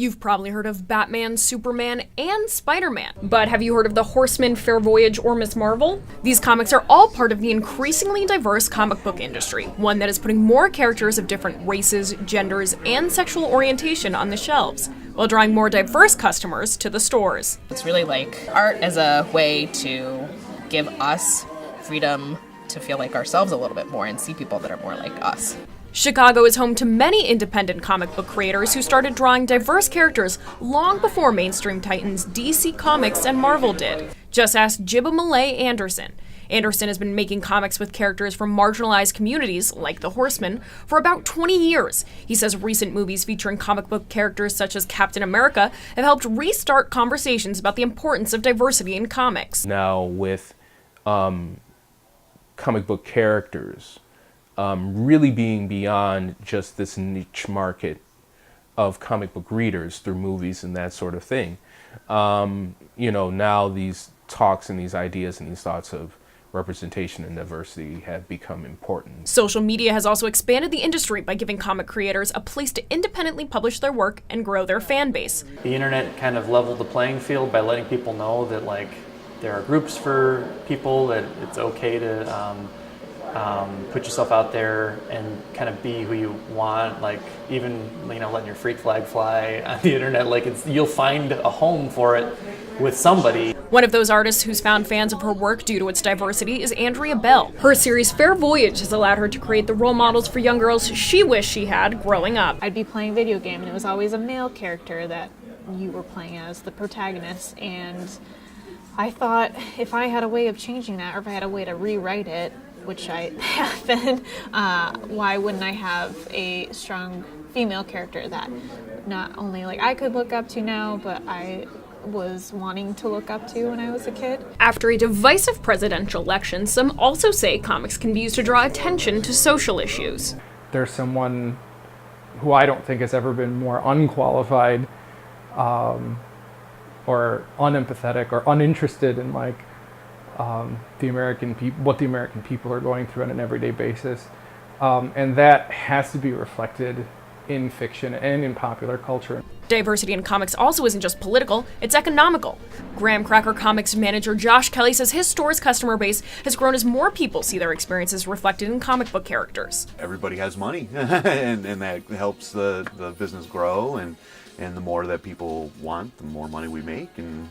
You've probably heard of Batman, Superman, and Spider-Man. But have you heard of The Horseman, Fair Voyage, or Ms. Marvel? These comics are all part of the increasingly diverse comic book industry, one that is putting more characters of different races, genders, and sexual orientation on the shelves, while drawing more diverse customers to the stores. It's really like art as a way to give us freedom to feel like ourselves a little bit more and see people that are more like us. Chicago is home to many independent comic book creators who started drawing diverse characters long before mainstream titans DC Comics and Marvel did. Just ask Jibba Malay Anderson. Anderson has been making comics with characters from marginalized communities, like the Horseman, for about 20 years. He says recent movies featuring comic book characters such as Captain America have helped restart conversations about the importance of diversity in comics. Now with comic book characters really being beyond just this niche market of comic book readers through movies and that sort of thing. Now these talks and these ideas and these thoughts of representation and diversity have become important. Social media has also expanded the industry by giving comic creators a place to independently publish their work and grow their fan base. The internet kind of leveled the playing field by letting people know that there are groups for people, that it's okay to put yourself out there and kind of be who you want, even letting your freak flag fly on the internet. You'll find a home for it with somebody. One of those artists who's found fans of her work due to its diversity is Andrea Bell. Her series Fair Voyage has allowed her to create the role models for young girls she wished she had growing up. I'd be playing a video game and it was always a male character that you were playing as, the protagonist, and I thought if I had a way of changing that, or if I had a way to rewrite it, which I have been, why wouldn't I have a strong female character that not only I could look up to now, but I was wanting to look up to when I was a kid. After a divisive presidential election, some also say comics can be used to draw attention to social issues. There's someone who I don't think has ever been more unqualified or unempathetic or uninterested in what the American people are going through on an everyday basis, and that has to be reflected in fiction and in popular culture. Diversity in comics also isn't just political, it's economical. Graham Cracker Comics manager Josh Kelly says his store's customer base has grown as more people see their experiences reflected in comic book characters. Everybody has money, and that helps the business grow, and the more that people want, the more money we make, and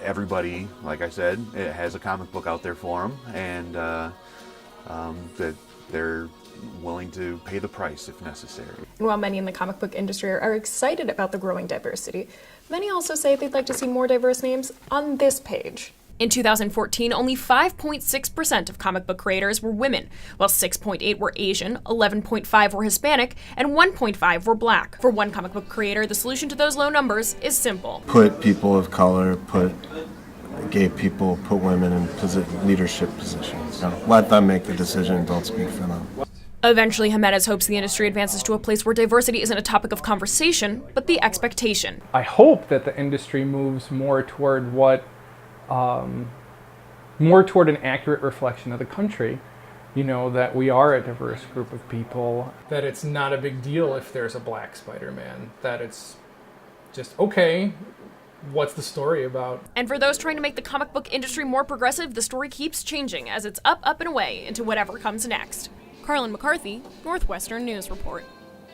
everybody, like I said, it has a comic book out there for them, and that they're willing to pay the price if necessary. While many in the comic book industry are excited about the growing diversity, many also say they'd like to see more diverse names on this page. In 2014, only 5.6% of comic book creators were women, while 6.8% were Asian, 11.5% were Hispanic, and 1.5% were Black. For one comic book creator, the solution to those low numbers is simple. Put people of color, put gay people, put women in leadership positions. Let them make the decision, don't speak for them. Eventually, Jimenez hopes the industry advances to a place where diversity isn't a topic of conversation, but the expectation. I hope that the industry moves more toward more toward an accurate reflection of the country. That we are a diverse group of people. That it's not a big deal if there's a Black Spider-Man. That it's just, okay, what's the story about? And for those trying to make the comic book industry more progressive, the story keeps changing as it's up, and away into whatever comes next. Carlin, McCarthy, Northwestern News Report.